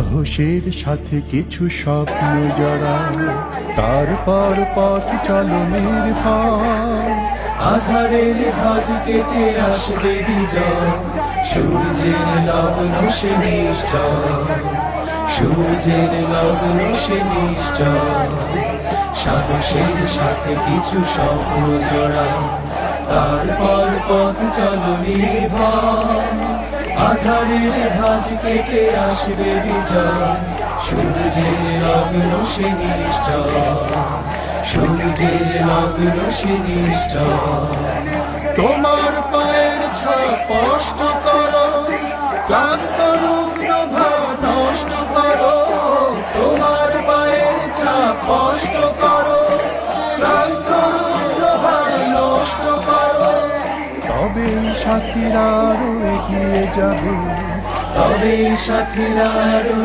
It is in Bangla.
সাহসের সাথে কিছু স্বপ্ন জড়া, তারপর পথ চলনের ফল। আধারের ভাঁজ কেটে আসবে বিজয়, সূর্যের লগ্ন সে নিশ্চয়, সূর্যের লগ্ন সে নিশ্চয়। সাহসের সাথে কিছু স্বপ্ন জোড়া, তারপর পথ চলো নির্ভয়। আধারের ভাঁজ কেটে আসবে বিজয়, সূর্যের লগ্ন সে নিশ্চয়, সূর্যের লগ্ন সে নিশ্চয়। তোমার পায়ের ছাপ স্পষ্ট করো, ক্লান্ত রুগ্ন ভাব নষ্ট করো, তোমার পায়ের ছাপ স্পষ্ট করো, ক্লান্ত রুগ্ন ভাব নষ্ট করো। তবে সাথীরা আরো এগিয়ে যাবে, তবে সাথীরা আরো